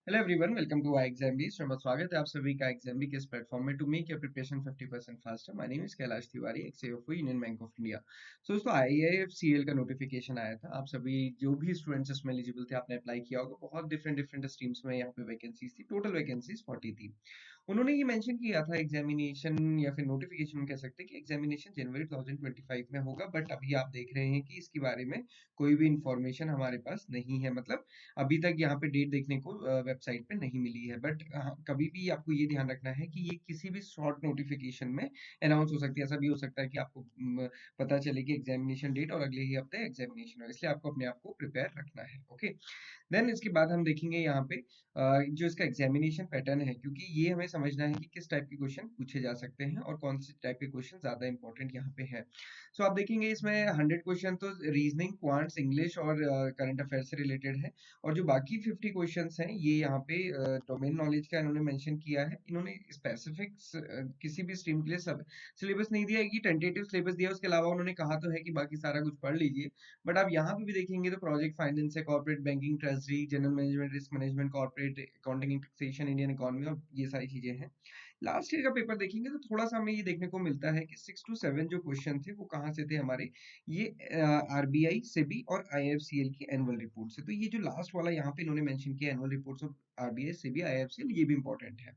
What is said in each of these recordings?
Hello everyone, welcome to I exam B. स्वागत है आप सभी का एग्जाम बी के इस प्लेटफॉर्म में to make your preparation 50% faster. My name is Kailash Tiwari, ex Union Bank of India. So दोस्तों, आईआईएफसीएल का नोटिफिकेशन आया था। आप सभी जो भी स्टूडेंट्स इसमें एलिजिबल थे, आपने अप्लाई किया होगा। बहुत डिफरेंट डिफरेंट स्ट्रीम्स में यहाँ पे वैकेंसीज थी। टोटल वैकेंसीज 40 थी। उन्होंने ये मेंशन किया था एग्जामिनेशन या फिर नोटिफिकेशन कह सकते हैं कि एग्जामिनेशन जनवरी 2025 में होगा। बट अभी आप देख रहे हैं कि इसके बारे में कोई भी इंफॉर्मेशन हमारे पास नहीं है। मतलब अभी तक यहाँ पे डेट देखने को वेबसाइट पे नहीं मिली है। बट कभी भी आपको ये ध्यान रखना है कि ये किसी भी शॉर्ट नोटिफिकेशन में अनाउंस हो सकती है। ऐसा भी हो सकता है कि आपको पता चले कि एग्जामिनेशन डेट और अगले ही हफ्ते एग्जामिनेशन हो। इसलिए आपको अपने आप को प्रिपेयर रखना है। ओके, देन इसके बाद हम देखेंगे यहाँ पे जो इसका एग्जामिनेशन पैटर्न है, क्योंकि ये हमें समझना है कि किस टाइप के क्वेश्चन पूछे जा सकते हैं और कौन से टाइप के क्वेश्चन ज्यादा इंपॉर्टेंट यहाँ पे है। सो आप देखेंगे इसमें 100 क्वेश्चन तो रीजनिंग, क्वांट्स, इंग्लिश और करंट अफेयर से रिलेटेड है। और जो बाकी 50 क्वेश्चंस हैं ये यहाँ पे डोमेन नॉलेज का इन्होंने मेंशन किया है। इन्होंने स्पेसिफिक किसी भी स्ट्रीम के लिए सब सिलेबस नहीं दिया है कि टेंटेटिव सिलेबस दिया है। उसके अलावा उन्होंने कहा तो है कि बाकी सारा कुछ पढ़ लीजिए। बट आप यहाँ पे भी देखेंगे तो प्रोजेक्ट फाइनेंस है, corporate banking, treasury, general management, risk management, corporate accounting and taxation, Indian economy और ये सारी चीजें हैं। लास्ट ईयर का पेपर देखेंगे तो थोड़ा सा हमें ये देखने को मिलता है कि 6 to 7 जो क्वेश्चन थे वो कहाँ से थे हमारे, ये आरबीआई, सेबी और आईएफसीएल की एनुअल रिपोर्ट से। तो ये जो लास्ट वाला यहाँ पे इन्होंने मेंशन किया annual reports of RBI, SEBI, IFCL, ये भी इंपॉर्टेंट है।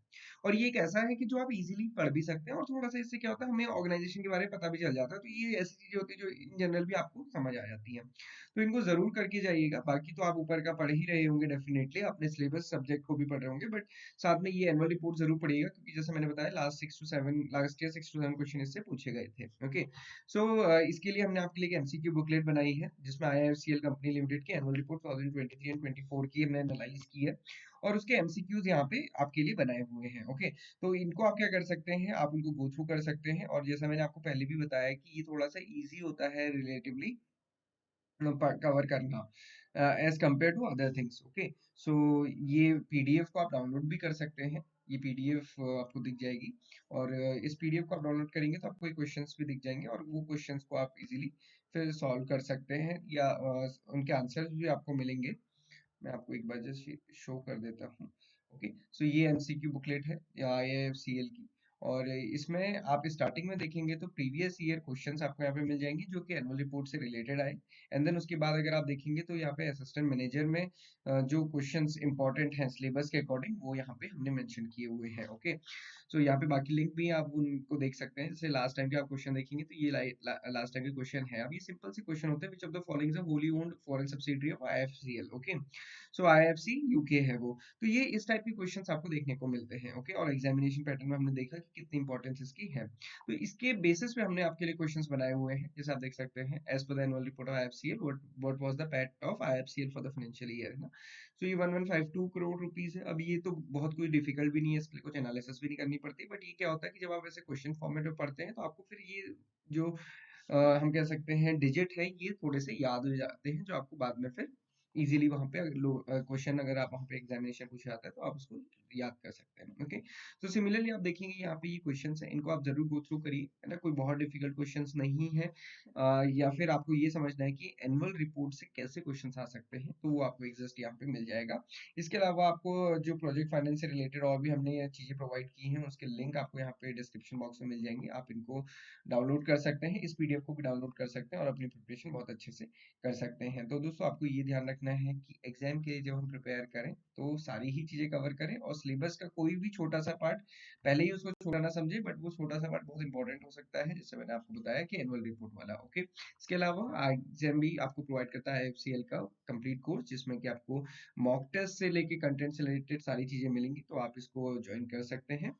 और ये एक ऐसा है कि जो आप इजीली पढ़ भी सकते हैं और थोड़ा सा इससे क्या होता है, हमें ऑर्गेनाइजेशन के बारे में पता भी चल जाता है। तो ये ऐसी चीजें होती है जो इन जनरल भी आपको समझ आ जाती है। तो इनको जरूर करके जाइएगा। बाकी तो आप ऊपर का पढ़ ही रहे होंगे, डेफिनेटली अपने सिलेबस सब्जेक्ट को भी पढ़ रहे होंगे। बट साथ में ये एनुअल रिपोर्ट जरूर पढ़िएगा, क्योंकि जैसे मैंने बताया लास्ट ईयर 6 to 7 क्वेश्चन इससे पूछे गए थे। ओके, सो इसके लिए हमने आपके लिए एक एमसीक्यू बुकलेट बनाई है, जिसमें आईआईएफसीएल कंपनी लिमिटेड की एनुअल रिपोर्ट 2023 एंड 24 की हमने एनालाइज की है। और उसके एमसीक्यूज यहाँ पे आपके लिए बनाए हुए हैं। ओके, तो इनको आप क्या कर सकते हैं, आप इनको गो थ्रू कर सकते हैं। और जैसा मैंने आपको पहले भी बताया कि ये थोड़ा सा इजी होता है रिलेटिवली कवर करना as compare to other things. Okay, so ये पीडीएफ को आप डाउनलोड भी कर सकते हैं। ये पीडीएफ आपको दिख जाएगी। और इस पीडीएफ को आप डाउनलोड करेंगे तो आपको ये क्वेश्चंस भी दिख जाएंगे और वो क्वेश्चंस को आप इजीली फिर सॉल्व कर सकते हैं, या उनके आंसर्स भी आपको मिलेंगे। मैं आपको एक बार जस्ट शो कर देता हूँ। ओके, सो ये एमसीक्यू बुकलेट है आईआईएफसीएल की। और इसमें आप स्टार्टिंग में देखेंगे तो प्रीवियस ईयर क्वेश्चंस आपको यहाँ पे मिल जाएंगे जो कि एनुअल रिपोर्ट से रिलेटेड आए। एंड देन उसके बाद अगर आप देखेंगे तो यहाँ पे असिस्टेंट मैनेजर में जो क्वेश्चंस इंपॉर्टेंट हैं सिलेबस के अकॉर्डिंग, वो यहाँ पे हमने मेंशन किए हुए हैं। ओके, सो यहाँ पे बाकी लिंक भी आप उनको देख सकते हैं। जैसे लास्ट टाइम के आप क्वेश्चन देखेंगे तो ये लास्ट टाइम के क्वेश्चन है। अब ये सिंपल से क्वेश्चन होते हैं, which of the following is a wholly owned foreign subsidiary of IFCL. Okay, so IFC UK है वो। तो ये इस टाइप के क्वेश्चंस आपको देखने को मिलते हैं। ओके, और एग्जामिनेशन पैटर्न में हमने देखा कि कितनी इंपॉर्टेंस इसकी है। तो इसके बेसिस पे हमने आपके लिए क्वेश्चंस बनाए हुए हैं। जैसे आप देख सकते हैं, as per the annual report of IFCL, what was the PAT of IFCL for the financial year, है ना। सो ये 1152 करोड़ रुपीस है। अब ये तो बहुत कोई डिफिकल्ट भी नहीं है, इसके लिए कुछ एनालिसिस भी नहीं करनी पड़ती। बट ये क्या होता है कि जब आप ऐसे क्वेश्चन फॉर्मेट में पढ़ते हैं तो आपको फिर ये जो हम कह सकते हैं डिजिट है, ये थोड़े से याद हो जाते हैं, जो आपको बाद में फिर इजीली वहां पे क्वेश्चन अगर आप वहां पे एग्जामिनेशन पूछा जाता है तो आप उसको याद कर सकते हैं। ओके, तो सिमिलरली आप देखेंगे यहाँ पे ये क्वेश्चंस हैं, इनको आप जरूर गो थ्रू करिए, है ना। कोई बहुत डिफिकल्ट क्वेश्चंस नहीं है। या फिर आपको ये समझना है कि एनुअल रिपोर्ट से कैसे क्वेश्चंस आ सकते हैं, तो वो आपको एग्जैक्ट यहाँ पे मिल जाएगा। इसके अलावा आपको जो प्रोजेक्ट फाइनेंस से रिलेटेड और भी हमने ये चीजें प्रोवाइड की हैं, उसके लिंक आपको यहाँ पे डिस्क्रिप्शन बॉक्स में मिल जाएंगे। आप इनको डाउनलोड कर सकते हैं, इस पीडीएफ को भी डाउनलोड कर सकते हैं और अपनी प्रिपरेशन बहुत अच्छे से कर सकते हैं। तो दोस्तों, आपको ये ध्यान रखना है कि एग्जाम के लिए जब हम प्रिपेयर करें तो सारी ही चीजें कवर करें, और सिलेबस का कोई भी छोटा सा पार्ट पहले ही उसको छोटा ना समझे। बट वो छोटा सा पार्ट बहुत इंपॉर्टेंट हो सकता है, जैसे मैंने आपको बताया कि एनुअल रिपोर्ट वाला। ओके, इसके अलावा एग्जाम भी आपको प्रोवाइड करता है एफसीएल का कंप्लीट कोर्स, जिसमें कि आपको मॉक टेस्ट से लेके कंटेंट से रिलेटेड सारी चीजें मिलेंगी। तो आप इसको ज्वाइन कर सकते हैं,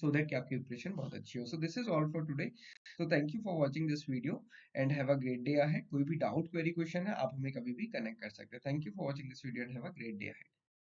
so that कि आपकी प्रिपरेशन बहुत अच्छी हो। So this is all for today. So thank you for watching this video and have a great day ahead. कोई भी डाउट, क्वेरी, क्वेश्चन है, आप हमें कभी भी कनेक्ट कर सकते हैं। Thank you for watching this video and have a great day ahead.